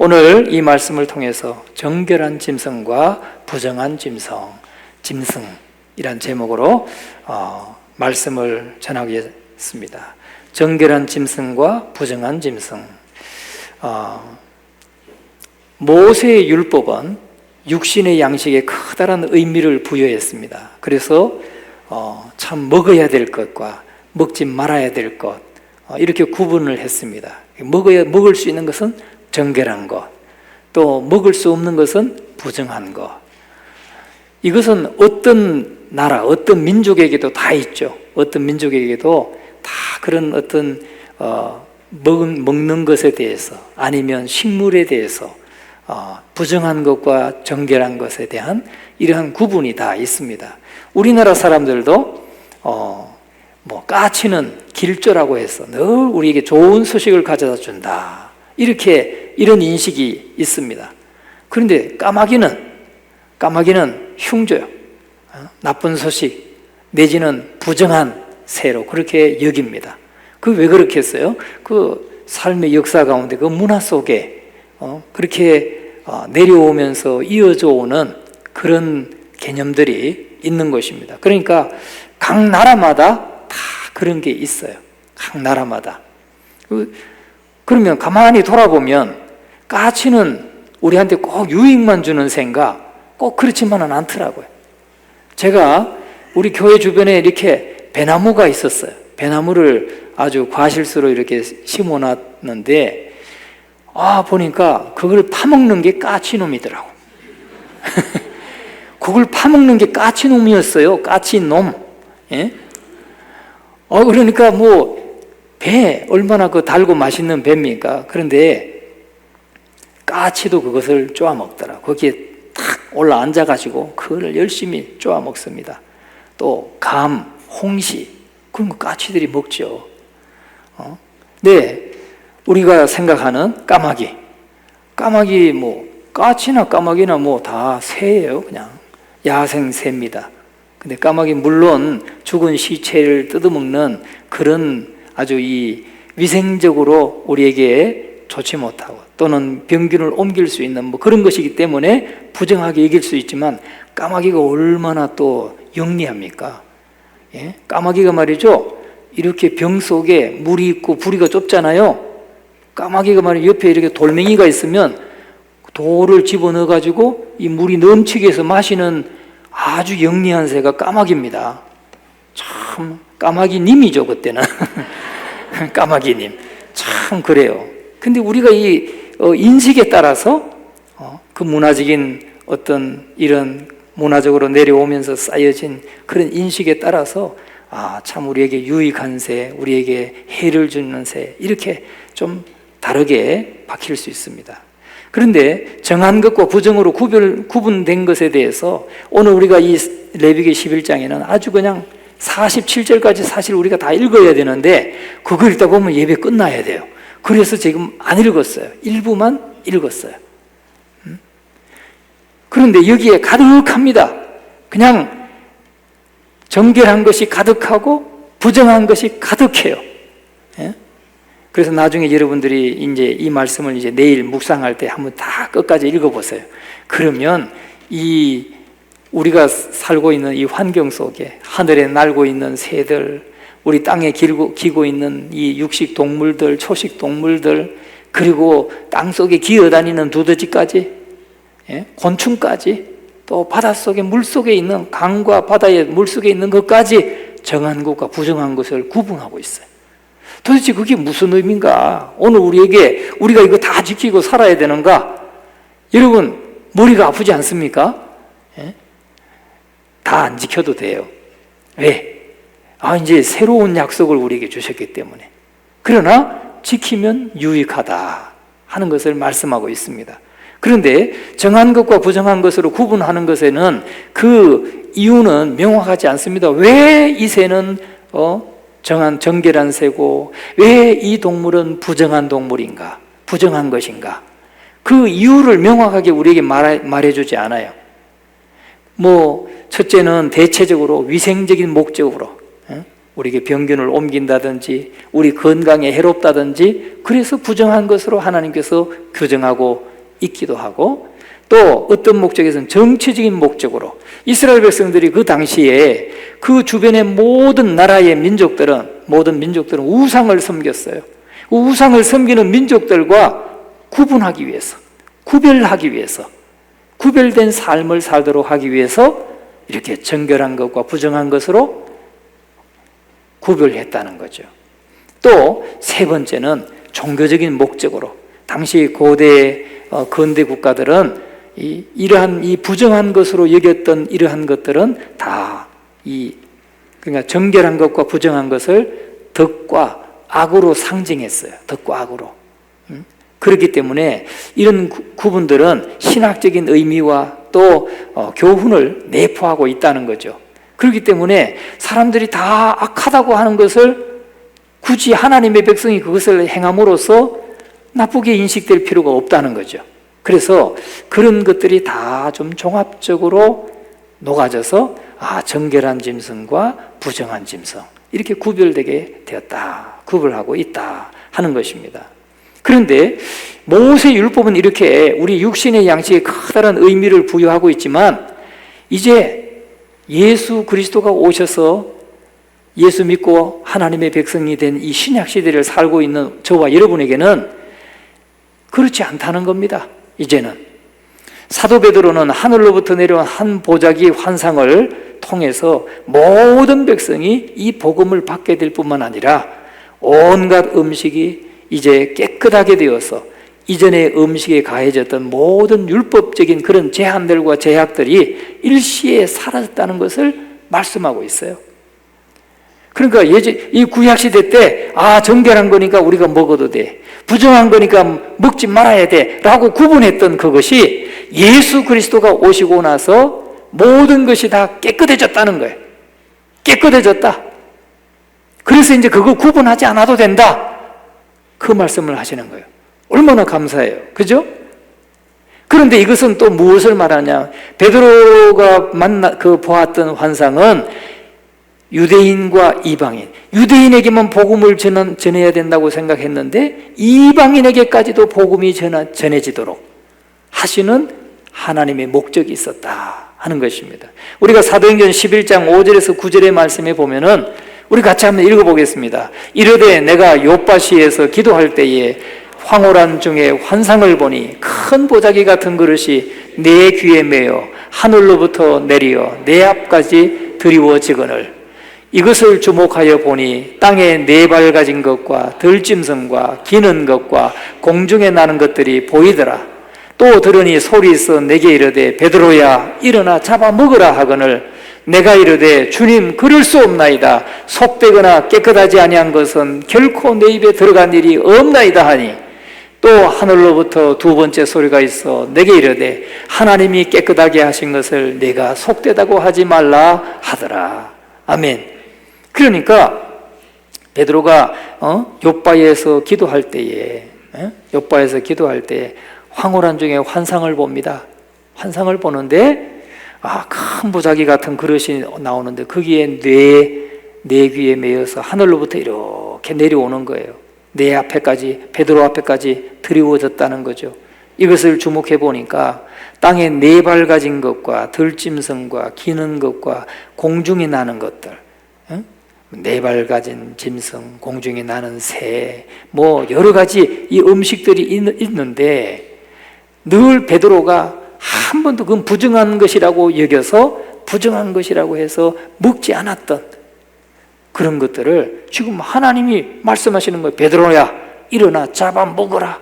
오늘 이 말씀을 통해서 정결한 짐승과 부정한 짐승이란 제목으로 말씀을 전하겠습니다. 정결한 짐승과 부정한 짐승. 모세의 율법은 육신의 양식에 커다란 의미를 부여했습니다. 그래서 참 먹어야 될 것과 먹지 말아야 될 것, 이렇게 구분을 했습니다. 먹을 수 있는 것은 정결한 것, 또 먹을 수 없는 것은 부정한 것. 이것은 어떤 나라, 어떤 민족에게도 다 있죠. 어떤 민족에게도 다 그런 어떤 먹는 것에 대해서, 아니면 식물에 대해서 부정한 것과 정결한 것에 대한 이러한 구분이 다 있습니다. 우리나라 사람들도 까치는 길조라고 해서 늘 우리에게 좋은 소식을 가져다 준다, 이런 인식이 있습니다. 그런데 까마귀는 흉조요, 나쁜 소식 내지는 부정한 새로 그렇게 여깁니다. 그 왜 그렇게 했어요? 그 삶의 역사 가운데 그 문화 속에 그렇게 내려오면서 이어져 오는 그런 개념들이 있는 것입니다. 그러니까 각 나라마다 다 그런 게 있어요. 각 나라마다. 그러면 가만히 돌아보면 까치는 우리한테 꼭 유익만 주는 새인가? 꼭 그렇지만은 않더라고요. 제가 우리 교회 주변에 이렇게 배나무가 있었어요. 배나무를 아주 과실수로 이렇게 심어놨는데 보니까 그걸 파먹는 게 까치놈이더라고. 그걸 파먹는 게 까치놈이었어요. 까치놈. 예? 그러니까 배 얼마나 그 달고 맛있는 배입니까? 그런데 까치도 그것을 쪼아 먹더라. 거기에 탁 올라 앉아가지고 그걸 열심히 쪼아 먹습니다. 또 감, 홍시, 그런 거 까치들이 먹죠. 네, 우리가 생각하는 까마귀, 까치나 까마귀나 다 새예요. 그냥 야생 새입니다. 근데 까마귀 물론 죽은 시체를 뜯어먹는 그런 아주 이 위생적으로 우리에게 좋지 못하고 또는 병균을 옮길 수 있는 그런 것이기 때문에 부정하게 여길 수 있지만, 까마귀가 얼마나 또 영리합니까? 예? 까마귀가 말이죠, 이렇게 병 속에 물이 있고 부리가 좁잖아요. 까마귀가 말이죠, 옆에 이렇게 돌멩이가 있으면 돌을 집어넣어 가지고 이 물이 넘치게 해서 마시는 아주 영리한 새가 까마귀입니다. 참 까마귀님이죠 그때는. 까마귀님, 참 그래요. 근데 우리가 이 인식에 따라서 그 문화적인 어떤 이런 문화적으로 내려오면서 쌓여진 그런 인식에 따라서 참 우리에게 유익한 새, 우리에게 해를 주는 새, 이렇게 좀 다르게 박힐 수 있습니다. 그런데 정한 것과 부정으로 구분된 것에 대해서 오늘 우리가 이 레위기 11장에는 아주 그냥 47절까지 사실 우리가 다 읽어야 되는데 그거 읽다 보면 예배 끝나야 돼요. 그래서 지금 안 읽었어요. 일부만 읽었어요. 그런데 여기에 가득합니다. 그냥 정결한 것이 가득하고 부정한 것이 가득해요. 예? 그래서 나중에 여러분들이 이제 이 말씀을 이제 내일 묵상할 때 한번 다 끝까지 읽어보세요. 그러면 우리가 살고 있는 이 환경 속에 하늘에 날고 있는 새들, 우리 땅에 기고 있는 이 육식 동물들, 초식 동물들, 그리고 땅 속에 기어다니는 두더지까지, 곤충까지, 또 바닷속에 물속에 있는 강과 바다의 물속에 있는 것까지 정한 것과 부정한 것을 구분하고 있어요. 도대체 그게 무슨 의미인가? 오늘 우리가 이거 다 지키고 살아야 되는가? 여러분 머리가 아프지 않습니까? 다 안 지켜도 돼요. 왜? 이제 새로운 약속을 우리에게 주셨기 때문에. 그러나 지키면 유익하다 하는 것을 말씀하고 있습니다. 그런데 정한 것과 부정한 것으로 구분하는 것에는 그 이유는 명확하지 않습니다. 왜 이 새는 정결한 새고 왜 이 동물은 부정한 동물인가, 부정한 것인가, 그 이유를 명확하게 우리에게 말해주지 않아요. 첫째는 대체적으로 위생적인 목적으로 우리에게 병균을 옮긴다든지 우리 건강에 해롭다든지, 그래서 부정한 것으로 하나님께서 규정하고 있기도 하고, 또 어떤 목적에서는 정치적인 목적으로 이스라엘 백성들이 그 당시에 그 주변의 모든 나라의 모든 민족들은 우상을 섬겼어요. 우상을 섬기는 민족들과 구분하기 위해서, 구별하기 위해서, 구별된 삶을 살도록 하기 위해서 이렇게 정결한 것과 부정한 것으로 구별했다는 거죠. 또 세 번째는 종교적인 목적으로, 당시 고대 근대 국가들은 이러한 이 부정한 것으로 여겼던 이러한 것들은 다 그러니까 정결한 것과 부정한 것을 덕과 악으로 상징했어요. 덕과 악으로. 그렇기 때문에 이런 구분들은 신학적인 의미와 또 교훈을 내포하고 있다는 거죠. 그렇기 때문에 사람들이 다 악하다고 하는 것을 굳이 하나님의 백성이 그것을 행함으로써 나쁘게 인식될 필요가 없다는 거죠. 그래서 그런 것들이 다 좀 종합적으로 녹아져서 정결한 짐승과 부정한 짐승, 이렇게 구별되게 되었다, 구별하고 있다 하는 것입니다. 그런데 모세 율법은 이렇게 우리 육신의 양식에 커다란 의미를 부여하고 있지만, 이제 예수 그리스도가 오셔서 예수 믿고 하나님의 백성이 된 이 신약 시대를 살고 있는 저와 여러분에게는 그렇지 않다는 겁니다. 이제는 사도 베드로는 하늘로부터 내려온 한 보자기 환상을 통해서 모든 백성이 이 복음을 받게 될 뿐만 아니라 온갖 음식이 이제 깨끗하게 되어서 이전의 음식에 가해졌던 모든 율법적인 그런 제한들과 제약들이 일시에 사라졌다는 것을 말씀하고 있어요. 그러니까 이 구약시대 때 정결한 거니까 우리가 먹어도 돼, 부정한 거니까 먹지 말아야 돼 라고 구분했던 그것이 예수 그리스도가 오시고 나서 모든 것이 다 깨끗해졌다는 거예요. 깨끗해졌다. 그래서 이제 그거 구분하지 않아도 된다, 그 말씀을 하시는 거예요. 얼마나 감사해요. 그죠? 그런데 이것은 또 무엇을 말하냐, 베드로가 보았던 환상은 유대인과 이방인, 유대인에게만 복음을 전해야 된다고 생각했는데 이방인에게까지도 복음이 전해지도록 하시는 하나님의 목적이 있었다 하는 것입니다. 우리가 사도행전 11장 5절에서 9절의 말씀에 보면은 우리 같이 한번 읽어보겠습니다. 이르되 내가 요빠시에서 기도할 때에 황홀한 중에 환상을 보니 큰 보자기 같은 그릇이 내 귀에 매어 하늘로부터 내리어 내 앞까지 드리워지거늘 이것을 주목하여 보니 땅에 네 발 가진 것과 들짐승과 기는 것과 공중에 나는 것들이 보이더라. 또 들으니 소리 있어 내게 이르되 베드로야 일어나 잡아 먹으라 하거늘 내가 이르되 주님 그럴 수 없나이다. 속되거나 깨끗하지 아니한 것은 결코 내 입에 들어간 일이 없나이다 하니 또 하늘로부터 두 번째 소리가 있어 내게 이르되 하나님이 깨끗하게 하신 것을 내가 속되다고 하지 말라 하더라. 아멘. 그러니까 베드로가 욥바에서 기도할 때에 황홀한 중에 환상을 봅니다. 환상을 보는데 큰 보자기 같은 그릇이 나오는데 거기에 네 귀에 매여서 하늘로부터 이렇게 내려오는 거예요. 내 앞에까지, 베드로 앞에까지 드리워졌다는 거죠. 이것을 주목해 보니까 땅에 네 발 가진 것과 들짐승과 기는 것과 공중에 나는 것들, 네 발 가진 짐승, 공중에 나는 새, 여러 가지 이 음식들이 있는데 늘 베드로가 한 번도 그건 부정한 것이라고 여겨서 부정한 것이라고 해서 먹지 않았던 그런 것들을 지금 하나님이 말씀하시는 거예요. 베드로야 일어나 잡아 먹어라.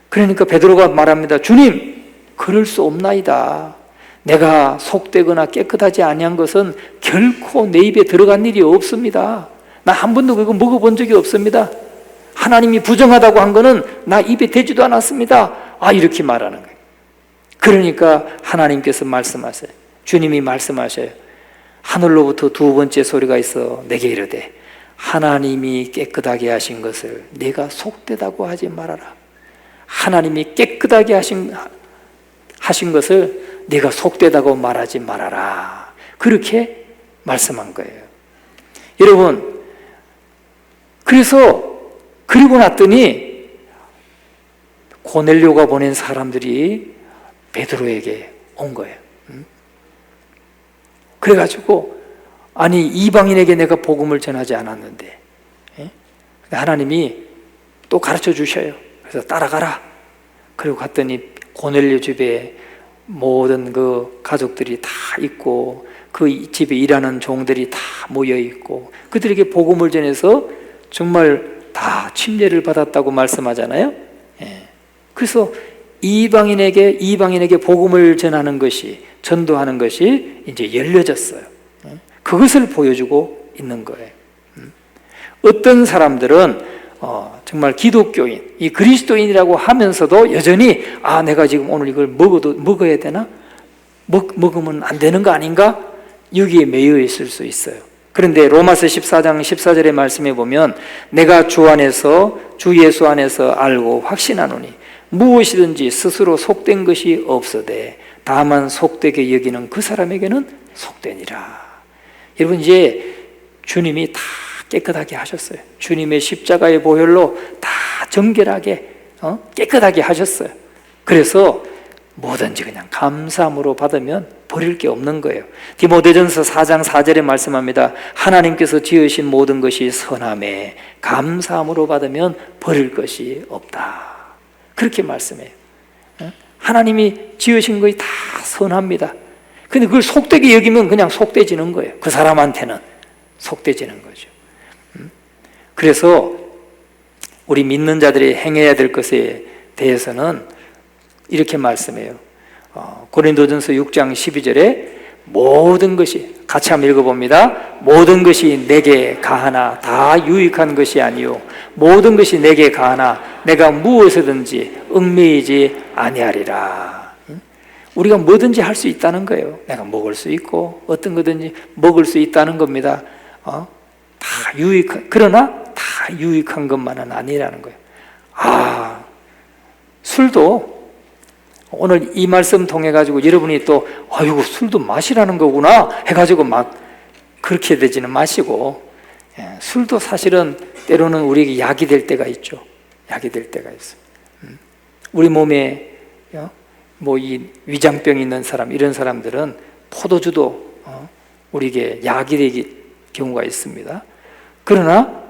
그러니까 베드로가 말합니다. 주님 그럴 수 없나이다. 내가 속되거나 깨끗하지 아니한 것은 결코 내 입에 들어간 일이 없습니다. 나 한 번도 그거 먹어본 적이 없습니다. 하나님이 부정하다고 한 거는 나 입에 대지도 않았습니다. 이렇게 말하는 거예요. 그러니까 하나님께서 말씀하세요. 주님이 말씀하셔요. 하늘로부터 두 번째 소리가 있어 내게 이르되 하나님이 깨끗하게 하신 것을 내가 속되다고 하지 말아라. 하나님이 깨끗하게 하신 것을 네가 속되다고 말하지 말아라. 그렇게 말씀한 거예요. 여러분, 그리고 났더니 고넬료가 보낸 사람들이 베드로에게 온 거예요. 그래가지고 아니 이방인에게 내가 복음을 전하지 않았는데, 하나님이 또 가르쳐 주셔요. 그래서 따라가라. 그리고 갔더니 고넬료 집에 모든 그 가족들이 다 있고 그 집에 일하는 종들이 다 모여 있고 그들에게 복음을 전해서 정말 다 침례를 받았다고 말씀하잖아요. 그래서 이방인에게 복음을 전하는 것이, 전도하는 것이 이제 열려졌어요. 그것을 보여주고 있는 거예요. 어떤 사람들은 정말 기독교인, 이 그리스도인이라고 하면서도 여전히 내가 지금 오늘 이걸 먹어야 되나? 먹으면 안 되는 거 아닌가? 여기에 매여 있을 수 있어요. 그런데 로마서 14장 14절의 말씀에 보면 내가 주 안에서, 주 예수 안에서 알고 확신하노니 무엇이든지 스스로 속된 것이 없어되 다만 속되게 여기는 그 사람에게는 속되니라. 여러분, 이제 주님이 다 깨끗하게 하셨어요. 주님의 십자가의 보혈로 다 정결하게 깨끗하게 하셨어요. 그래서 뭐든지 그냥 감사함으로 받으면 버릴 게 없는 거예요. 디모데전서 4장 4절에 말씀합니다. 하나님께서 지으신 모든 것이 선함에 감사함으로 받으면 버릴 것이 없다. 그렇게 말씀해요. 하나님이 지으신 것이 다 선합니다. 근데 그걸 속되게 여기면 그냥 속되지는 거예요. 그 사람한테는 속되지는 거죠. 그래서 우리 믿는 자들이 행해야 될 것에 대해서는 이렇게 말씀해요. 고린도전서 6장 12절에 모든 것이, 같이 한번 읽어봅니다. 모든 것이 내게 가하나 다 유익한 것이 아니요 모든 것이 내게 가하나 내가 무엇이든지 얽매이지 아니하리라. 우리가 뭐든지 할 수 있다는 거예요. 내가 먹을 수 있고 어떤 거든지 먹을 수 있다는 겁니다. 다 유익한, 그러나 다 유익한 것만은 아니라는 거예요. 술도 오늘 이 말씀 통해 가지고 여러분이 또 이거 술도 마시라는 거구나 해가지고 막 그렇게 되지는 마시고, 술도 사실은 때로는 우리에게 약이 될 때가 있죠. 약이 될 때가 있어요. 우리 몸에 뭐 이 위장병 있는 사람, 이런 사람들은 포도주도 우리에게 약이 되기 경우가 있습니다. 그러나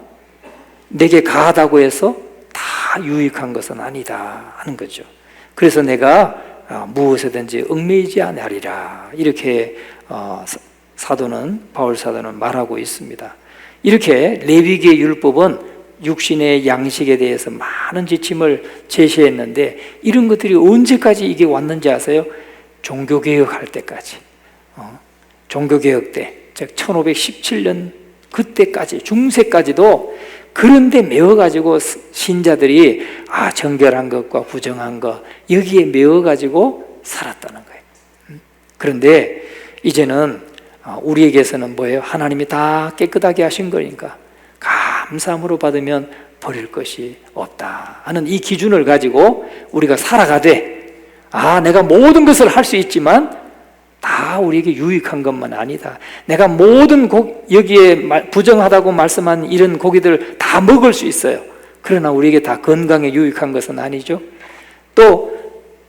내게 가하다고 해서 다 유익한 것은 아니다 하는 거죠. 그래서 내가 무엇이든지 얽매이지 아니하리라, 이렇게 바울 사도는 말하고 있습니다. 이렇게 레위기의 율법은 육신의 양식에 대해서 많은 지침을 제시했는데 이런 것들이 언제까지 이게 왔는지 아세요? 종교개혁할 때까지, 종교개혁 때, 즉 1517년 그때까지, 중세까지도 그런데 메워가지고 신자들이 정결한 것과 부정한 것, 여기에 메워가지고 살았다는 거예요. 그런데 이제는 우리에게서는 뭐예요? 하나님이 다 깨끗하게 하신 거니까 감사함으로 받으면 버릴 것이 없다 하는 이 기준을 가지고 우리가 살아가되, 내가 모든 것을 할 수 있지만 다 우리에게 유익한 것만 아니다. 내가 모든 여기에 부정하다고 말씀한 이런 고기들 다 먹을 수 있어요. 그러나 우리에게 다 건강에 유익한 것은 아니죠. 또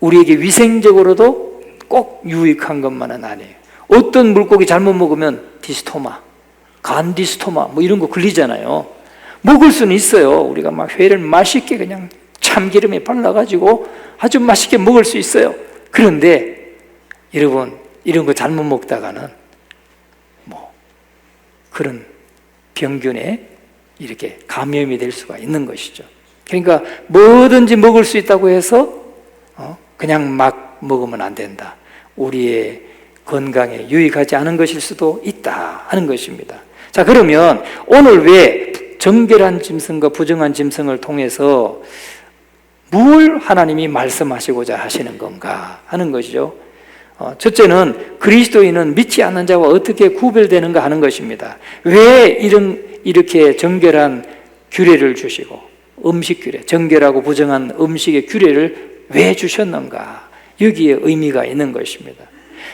우리에게 위생적으로도 꼭 유익한 것만은 아니에요. 어떤 물고기 잘못 먹으면 디스토마, 간 디스토마 뭐 이런 거 걸리잖아요. 먹을 수는 있어요. 우리가 막 회를 맛있게 그냥 참기름에 발라가지고 아주 맛있게 먹을 수 있어요. 그런데 여러분, 이런 거 잘못 먹다가는 뭐 그런 병균에 이렇게 감염이 될 수가 있는 것이죠. 그러니까 뭐든지 먹을 수 있다고 해서 그냥 막 먹으면 안 된다. 우리의 건강에 유익하지 않은 것일 수도 있다 하는 것입니다. 자, 그러면 오늘 왜 정결한 짐승과 부정한 짐승을 통해서 뭘 하나님이 말씀하시고자 하시는 건가 하는 것이죠. 첫째는 그리스도인은 믿지 않는 자와 어떻게 구별되는가 하는 것입니다. 왜 이렇게 정결한 규례를 주시고, 음식 규례, 정결하고 부정한 음식의 규례를 왜 주셨는가, 여기에 의미가 있는 것입니다.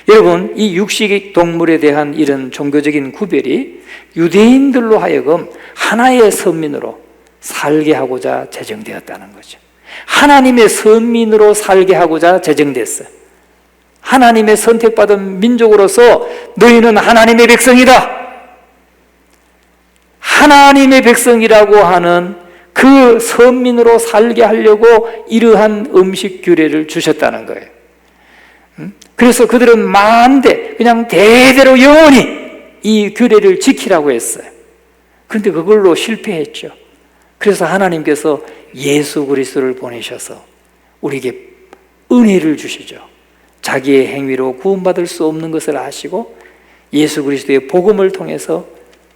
여러분, 이 육식 동물에 대한 이런 종교적인 구별이 유대인들로 하여금 하나의 선민으로 살게 하고자 제정되었다는 거죠. 하나님의 선민으로 살게 하고자 제정됐어요. 하나님의 선택받은 민족으로서 너희는 하나님의 백성이다. 하나님의 백성이라고 하는 그 선민으로 살게 하려고 이러한 음식 규례를 주셨다는 거예요. 그래서 그들은 만대 그냥 대대로 영원히 이 규례를 지키라고 했어요. 그런데 그걸로 실패했죠. 그래서 하나님께서 예수 그리스도를 보내셔서 우리에게 은혜를 주시죠. 자기의 행위로 구원받을 수 없는 것을 아시고 예수 그리스도의 복음을 통해서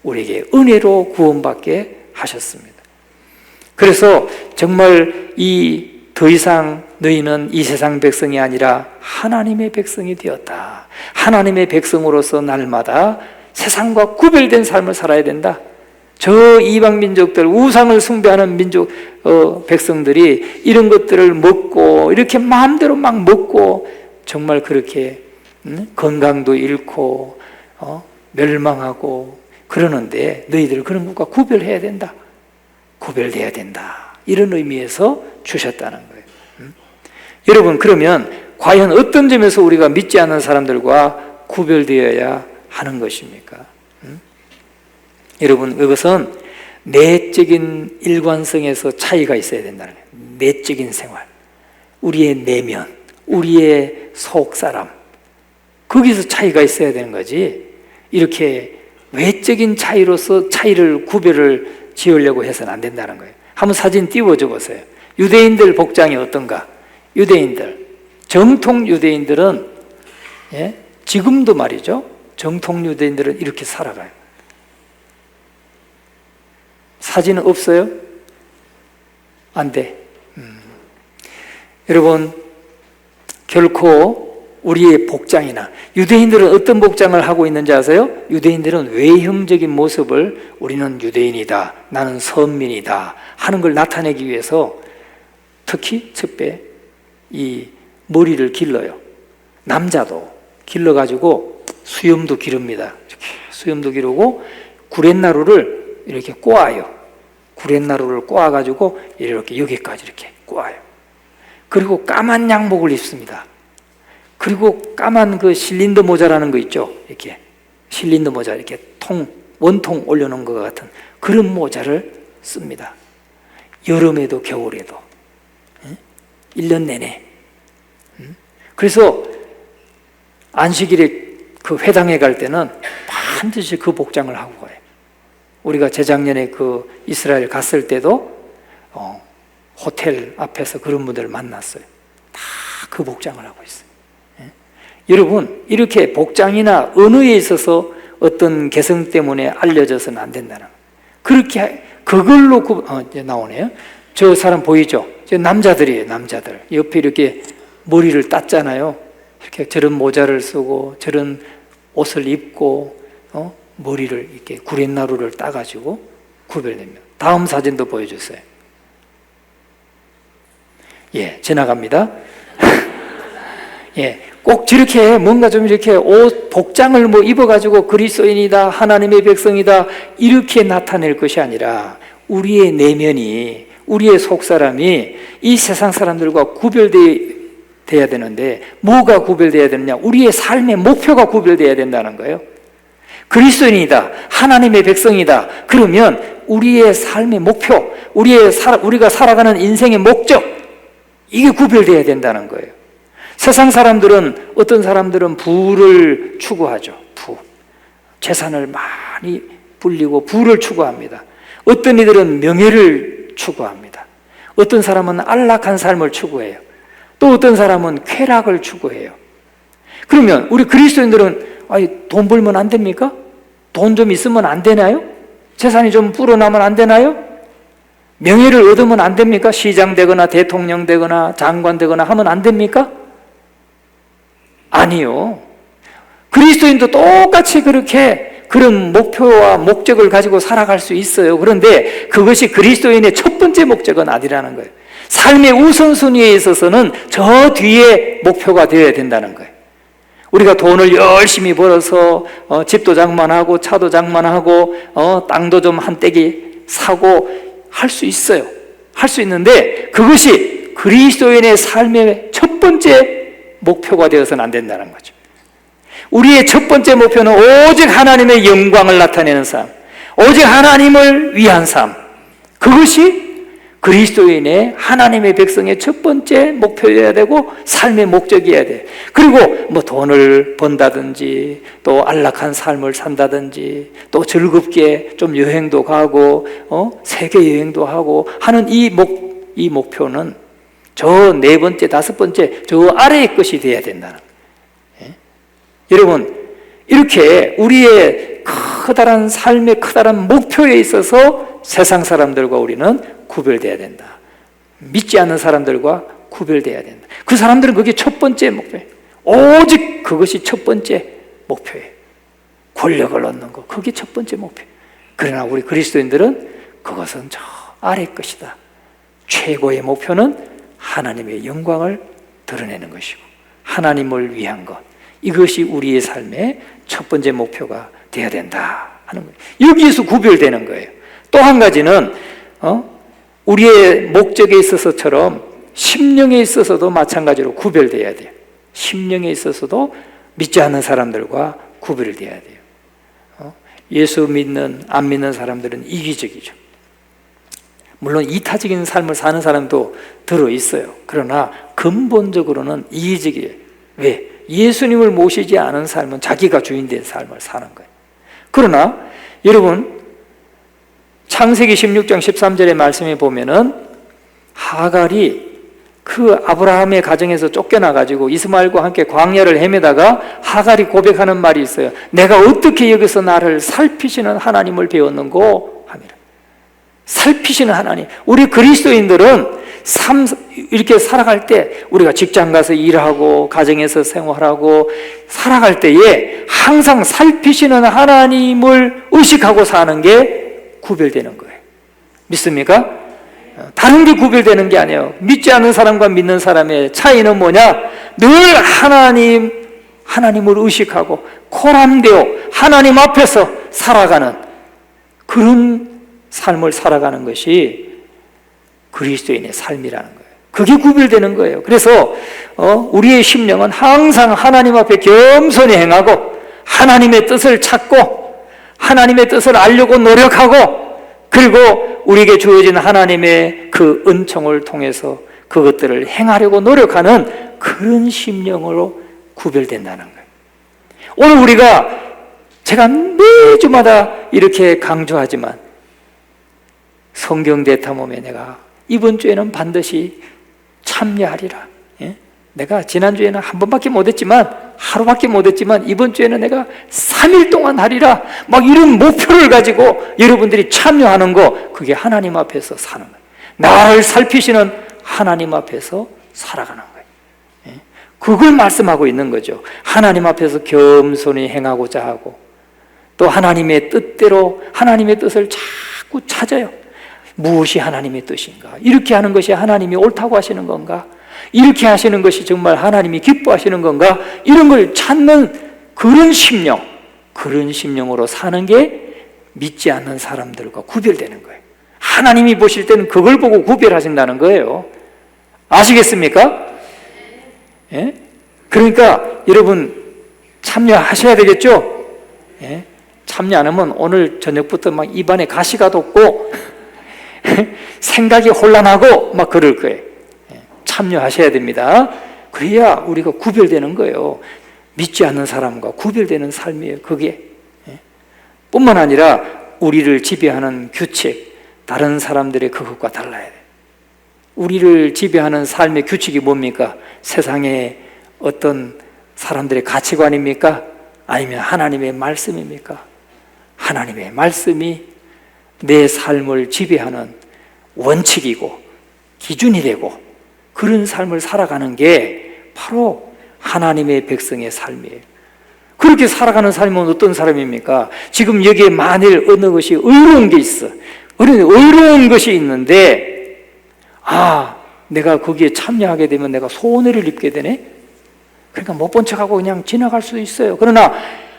우리에게 은혜로 구원받게 하셨습니다. 그래서 정말 더 이상 너희는 이 세상 백성이 아니라 하나님의 백성이 되었다. 하나님의 백성으로서 날마다 세상과 구별된 삶을 살아야 된다. 저 이방 민족들, 우상을 숭배하는 민족 백성들이 이런 것들을 먹고 이렇게 마음대로 막 먹고 정말 그렇게 건강도 잃고 멸망하고 그러는데 너희들 그런 것과 구별해야 된다. 구별돼야 된다. 이런 의미에서 주셨다는 거예요. 여러분, 그러면 과연 어떤 점에서 우리가 믿지 않는 사람들과 구별되어야 하는 것입니까? 여러분, 이것은 내적인 일관성에서 차이가 있어야 된다는 거예요. 내적인 생활, 우리의 내면, 우리의 속사람, 거기서 차이가 있어야 되는 거지 이렇게 외적인 차이로서 차이를 구별을 지으려고 해서는 안 된다는 거예요. 한번 사진 띄워줘 보세요. 유대인들 복장이 어떤가? 유대인들, 정통 유대인들은 지금도 말이죠, 정통 유대인들은 이렇게 살아가요. 사진은 없어요? 안 돼. 여러분, 결코 우리의 복장이나 유대인들은 어떤 복장을 하고 있는지 아세요? 유대인들은 외형적인 모습을 우리는 유대인이다, 나는 선민이다 하는 걸 나타내기 위해서 특히 첫배 이 머리를 길러요. 남자도 길러가지고 수염도 기릅니다. 이렇게 수염도 기르고 구렛나루를 이렇게 꼬아요. 구렛나루를 꼬아가지고 이렇게 여기까지 이렇게 꼬아요. 그리고 까만 양복을 입습니다. 그리고 까만 그 실린더 모자라는 거 있죠. 이렇게 실린더 모자, 이렇게 원통 올려놓은 것 같은 그런 모자를 씁니다. 여름에도 겨울에도 1년 내내. 그래서 안식일에 그 회당에 갈 때는 반드시 그 복장을 하고 가요. 우리가 재작년에 그 이스라엘 갔을 때도 호텔 앞에서 그런 분들을 만났어요. 다 그 복장을 하고 있어요. 여러분, 이렇게 복장이나 언어에 있어서 어떤 개성 때문에 알려져서는 안 된다는 거예요. 그렇게 그걸로 이제 나오네요. 저 사람 보이죠? 저 남자들이에요. 남자들 옆에 이렇게 머리를 땄잖아요. 이렇게 저런 모자를 쓰고 저런 옷을 입고 머리를 이렇게 구렛나루를 따가지고 구별됩니다. 다음 사진도 보여주세요. 예, 지나갑니다. 예, 꼭 저렇게 뭔가 좀 이렇게 옷 복장을 뭐 입어가지고 그리스도인이다, 하나님의 백성이다 이렇게 나타낼 것이 아니라 우리의 내면이, 우리의 속사람이 이 세상 사람들과 구별돼야 되는데 뭐가 구별돼야 되느냐? 우리의 삶의 목표가 구별돼야 된다는 거예요. 그리스도인이다, 하나님의 백성이다. 그러면 우리의 삶의 목표, 우리가 살아가는 인생의 목적, 이게 구별돼야 된다는 거예요. 세상 사람들은, 어떤 사람들은 부를 추구하죠. 재산을 많이 불리고 부를 추구합니다. 어떤 이들은 명예를 추구합니다. 어떤 사람은 안락한 삶을 추구해요. 또 어떤 사람은 쾌락을 추구해요. 그러면 우리 그리스도인들은 돈 벌면 안 됩니까? 돈 좀 있으면 안 되나요? 재산이 좀 불어나면 안 되나요? 명예를 얻으면 안 됩니까? 시장 되거나 대통령 되거나 장관 되거나 하면 안 됩니까? 아니요. 그리스도인도 똑같이 그렇게 그런 목표와 목적을 가지고 살아갈 수 있어요. 그런데 그것이 그리스도인의 첫 번째 목적은 아니라는 거예요. 삶의 우선순위에 있어서는 저 뒤에 목표가 되어야 된다는 거예요. 우리가 돈을 열심히 벌어서 집도 장만하고 차도 장만하고 땅도 좀 한 떼기 사고 할 수 있어요. 할 수 있는데 그것이 그리스도인의 삶의 첫 번째 목표가 되어서는 안 된다는 거죠. 우리의 첫 번째 목표는 오직 하나님의 영광을 나타내는 삶, 오직 하나님을 위한 삶, 그것이 그리스도인의 하나님의 백성의 첫 번째 목표여야 되고 삶의 목적이어야 돼. 그리고 뭐 돈을 번다든지 또 안락한 삶을 산다든지 또 즐겁게 좀 여행도 가고 세계 여행도 하고 하는 이 목표는 저 네 번째, 다섯 번째 저 아래의 것이 돼야 된다는 거예요. 여러분, 이렇게 우리의 커다란 삶의 커다란 목표에 있어서 세상 사람들과 우리는 구별돼야 된다. 믿지 않는 사람들과 구별돼야 된다. 그 사람들은 그게 첫 번째 목표예요. 오직 그것이 첫 번째 목표예요. 권력을 얻는 것, 그게 첫 번째 목표예요. 그러나 우리 그리스도인들은 그것은 저 아래 것이다. 최고의 목표는 하나님의 영광을 드러내는 것이고 하나님을 위한 것, 이것이 우리의 삶의 첫 번째 목표가 되어야 된다 하는 거예요. 여기에서 구별되는 거예요. 또 한 가지는 우리의 목적에 있어서처럼 심령에 있어서도 마찬가지로 구별돼야 돼요. 심령에 있어서도 믿지 않는 사람들과 구별돼야 돼요. 예수 믿는, 안 믿는 사람들은 이기적이죠. 물론 이타적인 삶을 사는 사람도 들어있어요. 그러나 근본적으로는 이기적이에요. 왜? 예수님을 모시지 않은 삶은 자기가 주인된 삶을 사는 거예요. 그러나 여러분, 창세기 16장 13절의 말씀에 보면은 하갈이 그 아브라함의 가정에서 쫓겨나가지고 이스마엘과 함께 광야를 헤매다가 하갈이 고백하는 말이 있어요. 내가 어떻게 여기서 나를 살피시는 하나님을 배웠는고 하니라. 살피시는 하나님. 우리 그리스도인들은 이렇게 살아갈 때 우리가 직장 가서 일하고 가정에서 생활하고 살아갈 때에 항상 살피시는 하나님을 의식하고 사는 게 구별되는 거예요. 믿습니까? 다른 게 구별되는 게 아니에요. 믿지 않는 사람과 믿는 사람의 차이는 뭐냐? 늘 하나님을 의식하고 코람되어 하나님 앞에서 살아가는 그런 삶을 살아가는 것이 그리스도인의 삶이라는 거예요. 그게 구별되는 거예요. 그래서 우리의 심령은 항상 하나님 앞에 겸손히 행하고 하나님의 뜻을 찾고 하나님의 뜻을 알려고 노력하고 그리고 우리에게 주어진 하나님의 그 은총을 통해서 그것들을 행하려고 노력하는 그런 심령으로 구별된다는 거예요. 오늘 제가 매주마다 이렇게 강조하지만 성경 대탐험에 내가 이번 주에는 반드시 참여하리라. 내가 지난주에는 한 번밖에 못했지만 하루밖에 못했지만 이번 주에는 내가 3일 동안 하리라, 막 이런 목표를 가지고 여러분들이 참여하는 거, 그게 하나님 앞에서 사는 거예요. 나를 살피시는 하나님 앞에서 살아가는 거예요. 그걸 말씀하고 있는 거죠. 하나님 앞에서 겸손히 행하고자 하고 또 하나님의 뜻대로 하나님의 뜻을 자꾸 찾아요. 무엇이 하나님의 뜻인가? 이렇게 하는 것이 하나님이 옳다고 하시는 건가? 이렇게 하시는 것이 정말 하나님이 기뻐하시는 건가? 이런 걸 찾는 그런 심령으로 사는 게 믿지 않는 사람들과 구별되는 거예요. 하나님이 보실 때는 그걸 보고 구별하신다는 거예요. 아시겠습니까? 예? 그러니까 여러분 참여하셔야 되겠죠? 예? 참여 안 하면 오늘 저녁부터 막 입안에 가시가 돋고 생각이 혼란하고 막 그럴 거예요. 참여하셔야 됩니다. 그래야 우리가 구별되는 거예요. 믿지 않는 사람과 구별되는 삶이에요. 그게 뿐만 아니라 우리를 지배하는 규칙, 다른 사람들의 그것과 달라야 돼요. 우리를 지배하는 삶의 규칙이 뭡니까? 세상의 어떤 사람들의 가치관입니까? 아니면 하나님의 말씀입니까? 하나님의 말씀이 내 삶을 지배하는 원칙이고 기준이 되고 그런 삶을 살아가는 게 바로 하나님의 백성의 삶이에요. 그렇게 살아가는 삶은 어떤 사람입니까? 지금 여기에 만일 어느 것이 의로운 게 있어. 의로운 것이 있는데 내가 거기에 참여하게 되면 내가 손해를 입게 되네? 그러니까 못 본 척하고 그냥 지나갈 수 있어요. 그러나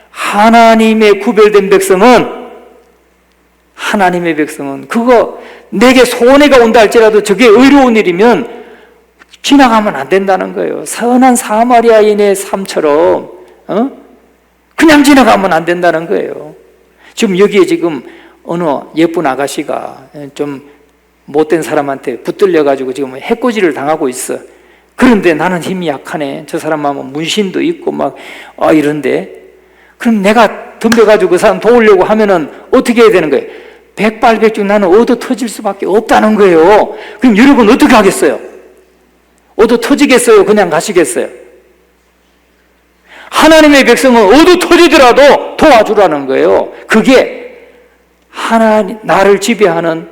하나님의 구별된 백성은 그거 내게 손해가 온다 할지라도 저게 의로운 일이면 지나가면 안 된다는 거예요. 선한 사마리아인의 삶처럼 그냥 지나가면 안 된다는 거예요. 지금 여기에 지금 어느 예쁜 아가씨가 좀 못된 사람한테 붙들려가지고 지금 해코지를 당하고 있어. 그런데 나는 힘이 약하네. 저 사람하면 문신도 있고 막 이런데, 그럼 내가 덤벼가지고 그 사람 도우려고 하면은 어떻게 해야 되는 거예요? 백발백중 나는 얻어 터질 수밖에 없다는 거예요. 그럼 여러분 어떻게 하겠어요? 얻어 터지겠어요? 그냥 가시겠어요? 하나님의 백성은 얻어 터지더라도 도와주라는 거예요. 그게 하나님, 나를 지배하는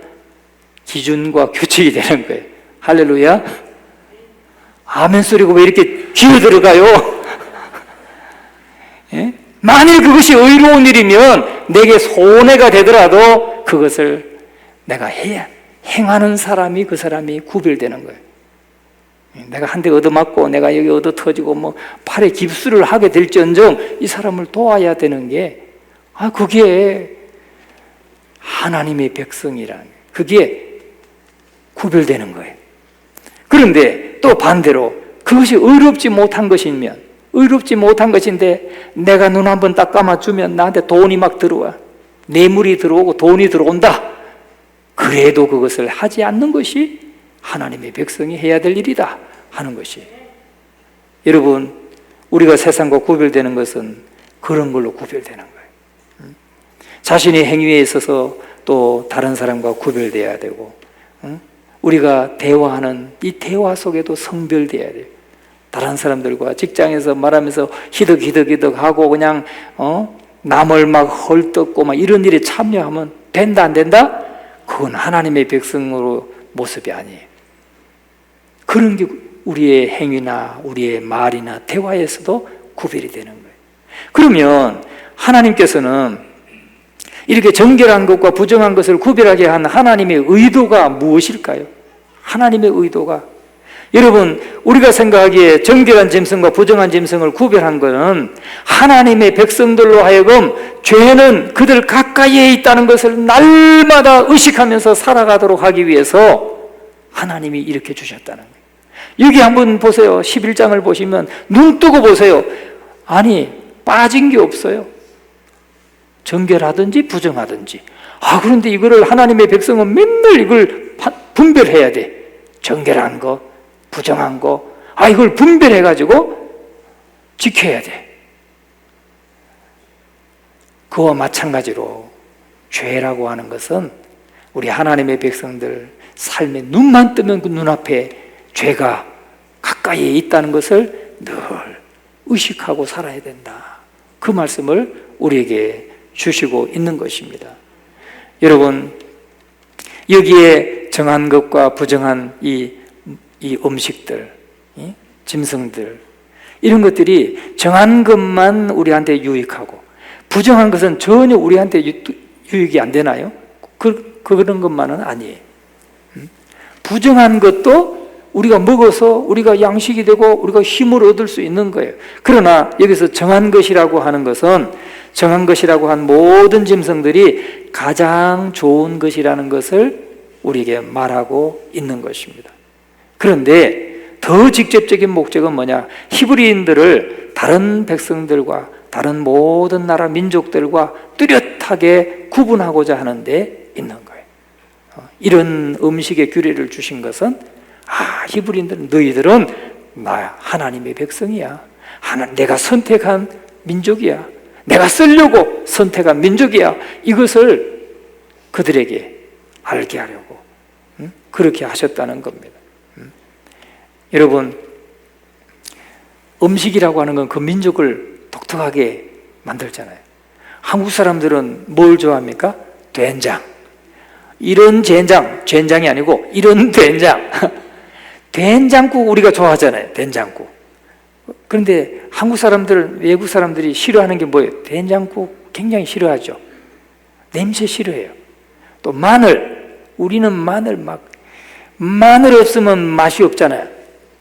기준과 규칙이 되는 거예요. 할렐루야. 아멘 소리가 왜 이렇게 기어 들어가요? 예? 만일 그것이 의로운 일이면 내게 손해가 되더라도 그것을 내가 행하는 사람이, 그 사람이 구별되는 거예요. 내가 한 대 얻어맞고 내가 여기 얻어 터지고 뭐 팔에 깁스를 하게 될지언정 이 사람을 도와야 되는 게, 그게 하나님의 백성이라는 거예요. 그게 구별되는 거예요. 그런데 또 반대로 그것이 의롭지 못한 것이면, 의롭지 못한 것인데 내가 눈 한번 딱 감아주면 나한테 돈이 막 들어와, 뇌물이 들어오고 돈이 들어온다. 그래도 그것을 하지 않는 것이 하나님의 백성이 해야 될 일이다 하는 것이, 여러분 우리가 세상과 구별되는 것은 그런 걸로 구별되는 거예요. 자신의 행위에 있어서 또 다른 사람과 구별되어야 되고, 우리가 대화하는 이 대화 속에도 성별되어야 돼요. 다른 사람들과 직장에서 말하면서 히덕히덕하고 그냥 남을 막 헐뜯고 막 이런 일에 참여하면 된다 안 된다? 그건 하나님의 백성으로 모습이 아니에요. 그런 게 우리의 행위나 우리의 말이나 대화에서도 구별이 되는 거예요. 그러면 하나님께서는 이렇게 정결한 것과 부정한 것을 구별하게 한 하나님의 의도가 무엇일까요? 하나님의 의도가, 여러분 우리가 생각하기에 정결한 짐승과 부정한 짐승을 구별한 것은 하나님의 백성들로 하여금 죄는 그들 가까이에 있다는 것을 날마다 의식하면서 살아가도록 하기 위해서 하나님이 이렇게 주셨다는 거예요. 여기 한번 보세요. 11장을 보시면 눈 뜨고 보세요. 아니 빠진 게 없어요. 정결하든지 부정하든지. 그런데 이거를 하나님의 백성은 맨날 이걸 분별해야 돼. 정결한 거, 부정한 거. 이걸 분별해가지고 지켜야 돼. 그와 마찬가지로 죄라고 하는 것은 우리 하나님의 백성들 삶에 눈만 뜨면 그 눈앞에 죄가 가까이에 있다는 것을 늘 의식하고 살아야 된다. 그 말씀을 우리에게 주시고 있는 것입니다. 여러분 여기에 정한 것과 부정한 이 음식들, 짐승들, 이런 것들이 정한 것만 우리한테 유익하고 부정한 것은 전혀 우리한테 유익이 안 되나요? 그런 것만은 아니에요. 부정한 것도 우리가 먹어서 우리가 양식이 되고 우리가 힘을 얻을 수 있는 거예요. 그러나 여기서 정한 것이라고 하는 것은 정한 것이라고 한 모든 짐승들이 가장 좋은 것이라는 것을 우리에게 말하고 있는 것입니다. 그런데 더 직접적인 목적은 뭐냐? 히브리인들을 다른 백성들과 다른 모든 나라 민족들과 뚜렷하게 구분하고자 하는 데 있는 거예요. 이런 음식의 규례를 주신 것은 히브리인들은 너희들은 나 하나님의 백성이야. 내가 선택한 민족이야. 내가 쓰려고 선택한 민족이야. 이것을 그들에게 알게 하려고 그렇게 하셨다는 겁니다. 여러분 음식이라고 하는 건 그 민족을 독특하게 만들잖아요. 한국 사람들은 뭘 좋아합니까? 된장. 이런 된장이 아니고 이런 된장. 된장국 우리가 좋아하잖아요. 된장국. 그런데 한국 사람들, 외국 사람들이 싫어하는 게 뭐예요? 된장국 굉장히 싫어하죠. 냄새 싫어해요. 또 마늘, 우리는 마늘 없으면 맛이 없잖아요.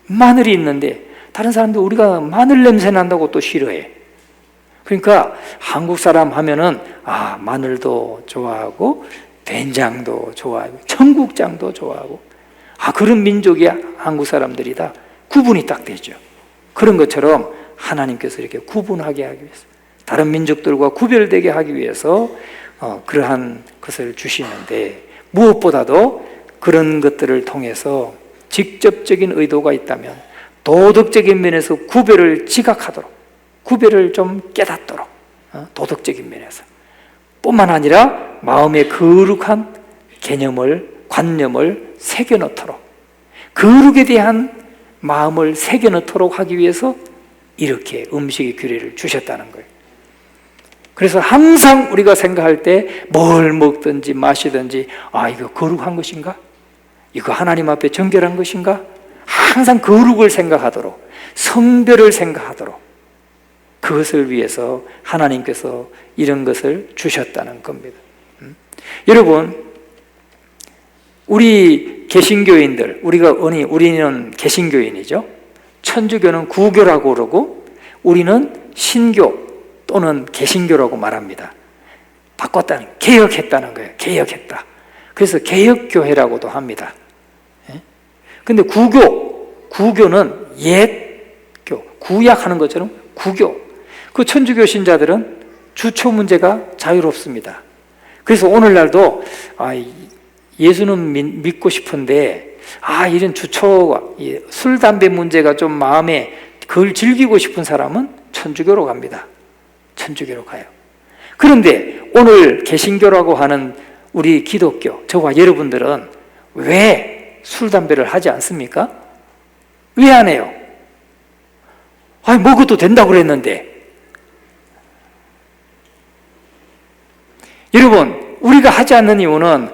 마늘이 있는데 다른 사람들 우리가 마늘 냄새 난다고 또 싫어해. 그러니까 한국 사람 하면은 마늘도 좋아하고 된장도 좋아하고 청국장도 좋아하고 그런 민족이 한국 사람들이다. 구분이 딱 되죠. 그런 것처럼 하나님께서 이렇게 구분하게 하기 위해서, 다른 민족들과 구별되게 하기 위해서 그러한 것을 주시는데, 무엇보다도 그런 것들을 통해서 직접적인 의도가 있다면 도덕적인 면에서 구별을 지각하도록, 구별을 좀 깨닫도록, 도덕적인 면에서 뿐만 아니라 마음에 거룩한 개념을, 관념을 새겨넣도록, 거룩에 대한 마음을 새겨넣도록 하기 위해서 이렇게 음식의 규례를 주셨다는 거예요. 그래서 항상 우리가 생각할 때 뭘 먹든지 마시든지, 이거 거룩한 것인가? 이거 하나님 앞에 정결한 것인가? 항상 거룩을 생각하도록, 성별을 생각하도록, 그것을 위해서 하나님께서 이런 것을 주셨다는 겁니다. 여러분, 우리 개신교인들, 우리는 개신교인이죠. 천주교는 구교라고 그러고 우리는 신교 또는 개신교라고 말합니다. 바꿨다는, 개혁했다는 거예요. 개혁했다. 그래서 개혁교회라고도 합니다. 근데 구교는 옛교, 구약하는 것처럼 구교. 그 천주교 신자들은 주초 문제가 자유롭습니다. 그래서 오늘날도 예수는 믿고 싶은데 이런 주초와 술, 담배 문제가 좀 마음에 그걸 즐기고 싶은 사람은 천주교로 갑니다. 천주교로 가요. 그런데 오늘 개신교라고 하는 우리 기독교, 저와 여러분들은 왜 술, 담배를 하지 않습니까? 왜 안 해요? 먹어도 된다고 그랬는데. 여러분, 우리가 하지 않는 이유는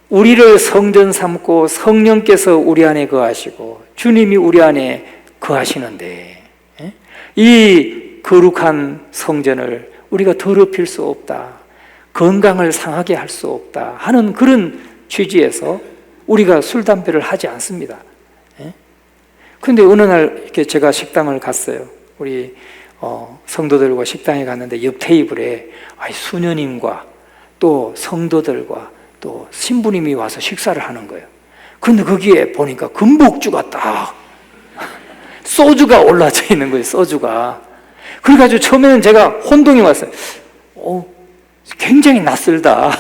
우리를 성전 삼고 성령께서 우리 안에 거하시고 주님이 우리 안에 거하시는데, 이 거룩한 성전을 우리가 더럽힐 수 없다, 건강을 상하게 할 수 없다 하는 그런 취지에서 우리가 술, 담배를 하지 않습니다. 그런데 어느 날 이렇게 제가 식당을 갔어요. 우리 성도들과 식당에 갔는데 옆 테이블에 수녀님과 또 성도들과 또 신부님이 와서 식사를 하는 거예요. 그런데 거기에 보니까 금복주가 딱 소주가 올라져 있는 거예요. 소주가. 그래가지고 처음에는 제가 혼동이 왔어요. 굉장히 낯설다.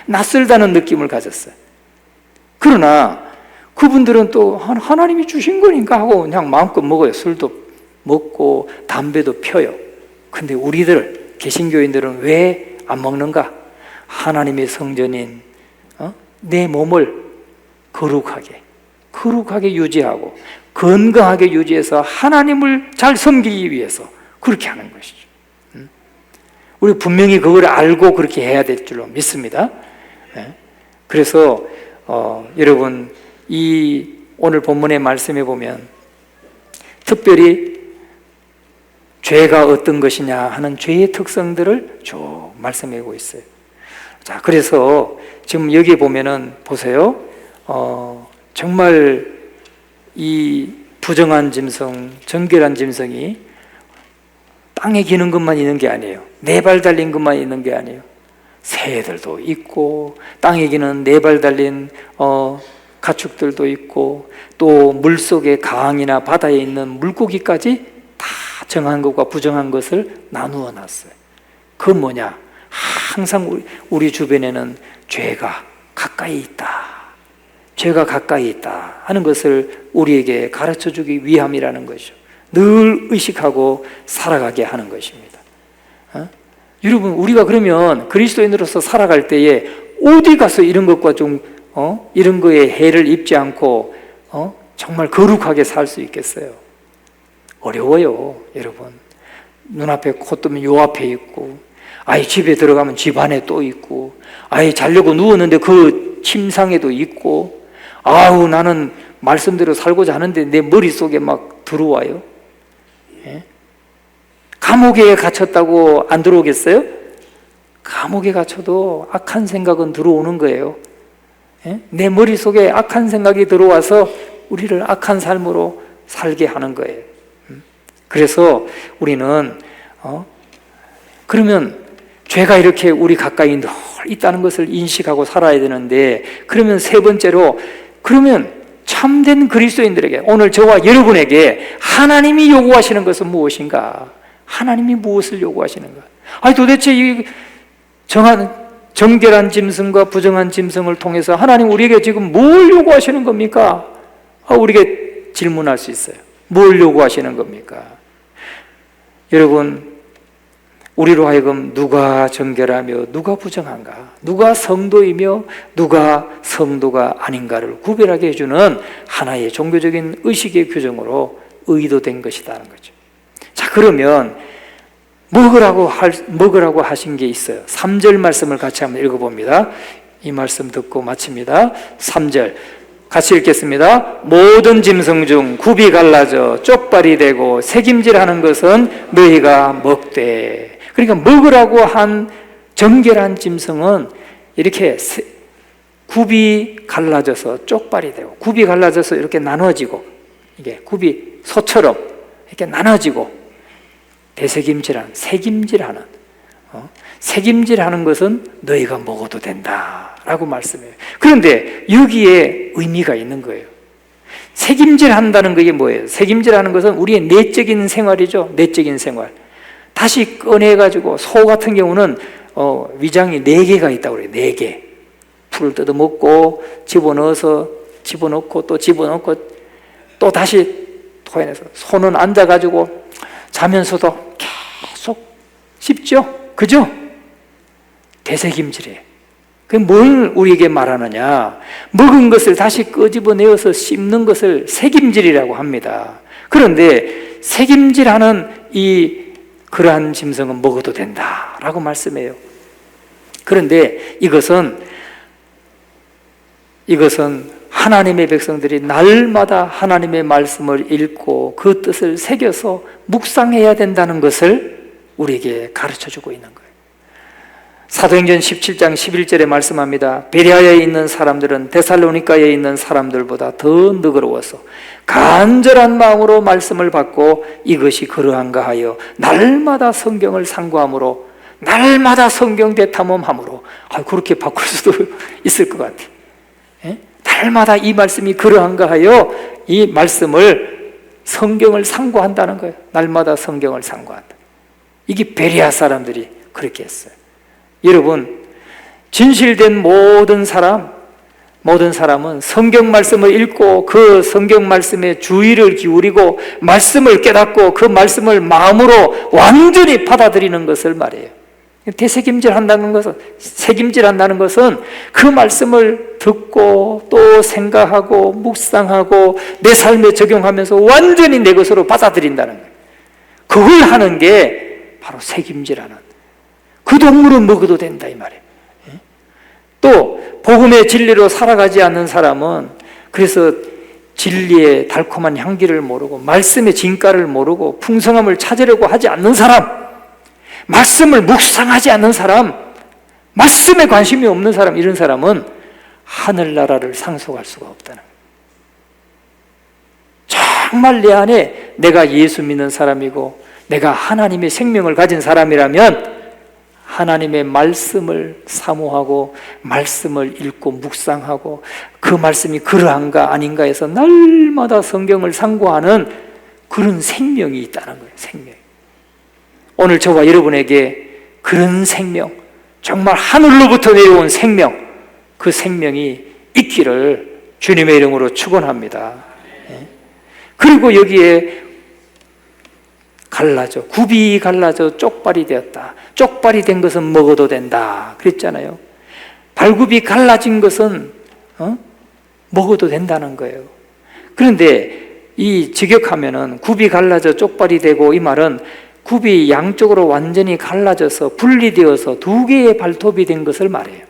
낯설다는 느낌을 가졌어요. 그러나 그분들은 또 하나님이 주신 거니까 하고 그냥 마음껏 먹어요. 술도 먹고 담배도 펴요. 근데 우리들 개신교인들은 왜 안 먹는가? 하나님의 성전인 내 몸을 거룩하게 유지하고 건강하게 유지해서 하나님을 잘 섬기기 위해서 그렇게 하는 것이죠. 우리 분명히 그걸 알고 그렇게 해야 될 줄로 믿습니다. 그래서 여러분, 이 오늘 본문의 말씀에 보면 특별히 죄가 어떤 것이냐 하는 죄의 특성들을 쭉 말씀하고 있어요. 자, 그래서 지금 여기 보면은 보세요. 정말 이 부정한 짐승, 정결한 짐승이 땅에 기는 것만 있는 게 아니에요. 네 발 달린 것만 있는 게 아니에요. 새들도 있고 땅에 기는 네 발 달린 가축들도 있고 또 물속에 강이나 바다에 있는 물고기까지 다 정한 것과 부정한 것을 나누어 놨어요. 그건 뭐냐? 항상 우리 주변에는 죄가 가까이 있다, 죄가 가까이 있다 하는 것을 우리에게 가르쳐주기 위함이라는 것이죠. 늘 의식하고 살아가게 하는 것입니다. 여러분, 우리가 그러면 그리스도인으로서 살아갈 때에 어디 가서 이런 것과 좀 이런 거에 해를 입지 않고 정말 거룩하게 살 수 있겠어요? 어려워요, 여러분. 눈앞에 코 뜨면 요 앞에 있고, 집에 들어가면 집 안에 또 있고, 자려고 누웠는데 그 침상에도 있고, 나는 말씀대로 살고자 하는데 내 머릿속에 막 들어와요. 감옥에 갇혔다고 안 들어오겠어요? 감옥에 갇혀도 악한 생각은 들어오는 거예요. 내 머릿속에 악한 생각이 들어와서 우리를 악한 삶으로 살게 하는 거예요. 그래서 우리는 그러면 죄가 이렇게 우리 가까이 늘 있다는 것을 인식하고 살아야 되는데, 그러면 세 번째로, 그러면 참된 그리스도인들에게, 오늘 저와 여러분에게 하나님이 요구하시는 것은 무엇인가? 하나님이 무엇을 요구하시는가? 아니 도대체 이 정결한 짐승과 부정한 짐승을 통해서 하나님 우리에게 지금 뭘 요구하시는 겁니까? 우리에게 질문할 수 있어요. 뭘 요구하시는 겁니까? 여러분, 우리로 하여금 누가 정결하며 누가 부정한가, 누가 성도이며 누가 성도가 아닌가를 구별하게 해주는 하나의 종교적인 의식의 규정으로 의도된 것이라는 거죠. 자, 그러면 먹으라고 하신 게 있어요. 3절 말씀을 같이 한번 읽어봅니다. 이 말씀 듣고 마칩니다. 3절 같이 읽겠습니다. 모든 짐승 중 굽이 갈라져 쪽발이 되고 새김질하는 것은 너희가 먹되. 그러니까 먹으라고 한 정결한 짐승은 이렇게 굽이 갈라져서 쪽발이 되고, 굽이 갈라져서 이렇게 나눠지고, 이게 굽이 소처럼 이렇게 나눠지고, 대새김질하는, 새김질하는, 새김질하는 것은 너희가 먹어도 된다라고 말씀해요. 그런데 여기에 의미가 있는 거예요. 새김질한다는 게 뭐예요? 새김질하는 것은 우리의 내적인 생활이죠. 내적인 생활. 다시 꺼내가지고, 소 같은 경우는 위장이 4개가 있다고 그래요. 4개. 풀을 뜯어먹고 집어넣고 또 집어넣고 또 다시 토해내서, 소는 앉아가지고 자면서도 계속 씹죠? 그죠? 대새김질이에요. 그게 뭘 우리에게 말하느냐? 먹은 것을 다시 끄집어내어서 씹는 것을 새김질이라고 합니다. 그런데 새김질하는 그러한 짐승은 먹어도 된다라고 말씀해요. 그런데 이것은 하나님의 백성들이 날마다 하나님의 말씀을 읽고 그 뜻을 새겨서 묵상해야 된다는 것을 우리에게 가르쳐주고 있는 거예요. 사도행전 17장 11절에 말씀합니다. 베레아에 있는 사람들은 데살로니가에 있는 사람들보다 더 너그러워서 간절한 마음으로 말씀을 받고 이것이 그러한가 하여 날마다 성경을 상고함으로, 날마다 성경 대탐험함으로, 그렇게 바꿀 수도 있을 것 같아요. 날마다 이 말씀이 그러한가 하여 이 말씀을, 성경을 상고한다는 거예요. 날마다 성경을 상고한다. 이게 베레아 사람들이 그렇게 했어요. 여러분, 진실된 모든 사람은 성경 말씀을 읽고 그 성경 말씀에 주의를 기울이고 말씀을 깨닫고 그 말씀을 마음으로 완전히 받아들이는 것을 말해요. 새김질한다는 것은 그 말씀을 듣고 또 생각하고 묵상하고 내 삶에 적용하면서 완전히 내 것으로 받아들인다는 거예요. 그걸 하는 게 바로 새김질하는, 그 동물은 먹어도 된다 이 말이에요. 또 복음의 진리로 살아가지 않는 사람은, 그래서 진리의 달콤한 향기를 모르고 말씀의 진가를 모르고 풍성함을 찾으려고 하지 않는 사람, 말씀을 묵상하지 않는 사람, 말씀에 관심이 없는 사람, 이런 사람은 하늘나라를 상속할 수가 없다는 거예요. 정말 내 안에 내가 예수 믿는 사람이고 내가 하나님의 생명을 가진 사람이라면 하나님의 말씀을 사모하고 말씀을 읽고 묵상하고 그 말씀이 그러한가 아닌가 해서 날마다 성경을 상고하는 그런 생명이 있다는 거예요. 생명. 오늘 저와 여러분에게 그런 생명, 정말 하늘로부터 내려온 생명, 그 생명이 있기를 주님의 이름으로 축원합니다. 그리고 여기에 굽이 갈라져 쪽발이 되었다. 쪽발이 된 것은 먹어도 된다 그랬잖아요. 발굽이 갈라진 것은 먹어도 된다는 거예요. 그런데 이 직역하면은 굽이 갈라져 쪽발이 되고, 이 말은 굽이 양쪽으로 완전히 갈라져서 분리되어서 2개의 발톱이 된 것을 말해요.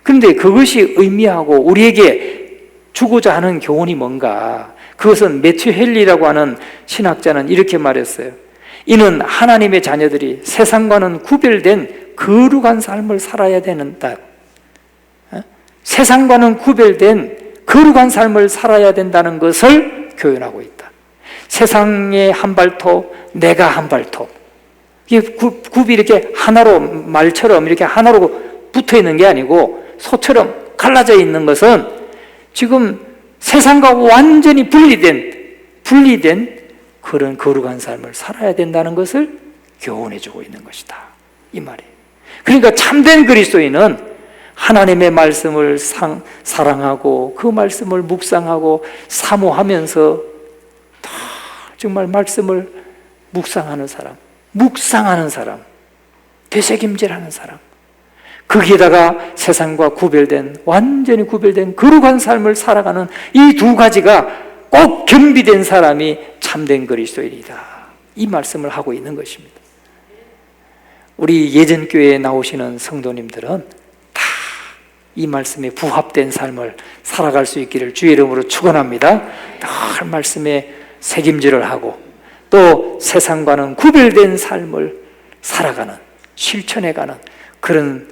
그런데 그것이 의미하고 우리에게 주고자 하는 교훈이 뭔가? 그것은 매튜 헨리라고 하는 신학자는 이렇게 말했어요. 이는 하나님의 자녀들이 세상과는 구별된 거룩한 삶을 살아야 된다. 세상과는 구별된 거룩한 삶을 살아야 된다는 것을 교훈하고 있다. 세상의 한 발톱, 내가 한 발톱. 이게 굽이 이렇게 하나로, 말처럼 이렇게 하나로 붙어 있는 게 아니고 소처럼 갈라져 있는 것은 지금 세상과 완전히 분리된 그런 거룩한 삶을 살아야 된다는 것을 교훈해주고 있는 것이다, 이 말이에요. 그러니까 참된 그리스도인은 하나님의 말씀을 사랑하고 그 말씀을 묵상하고 사모하면서 다 정말 말씀을 묵상하는 사람, 되새김질하는 사람, 거기에다가 세상과 완전히 구별된 거룩한 삶을 살아가는 이 두 가지가 꼭 겸비된 사람이 참된 그리스도인이다, 이 말씀을 하고 있는 것입니다. 우리 예전교회에 나오시는 성도님들은 다 이 말씀에 부합된 삶을 살아갈 수 있기를 주의 이름으로 축원합니다. 늘 말씀에 새김질을 하고 또 세상과는 구별된 삶을 살아가는, 실천해가는 그런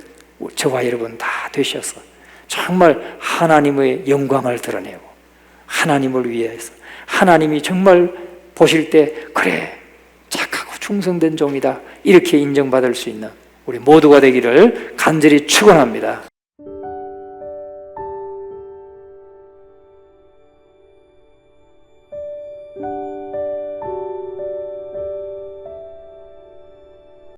저와 여러분 다 되셔서 정말 하나님의 영광을 드러내고 하나님을 위해서 하나님이 정말 보실 때 그래 착하고 충성된 종이다 이렇게 인정받을 수 있는 우리 모두가 되기를 간절히 축원합니다.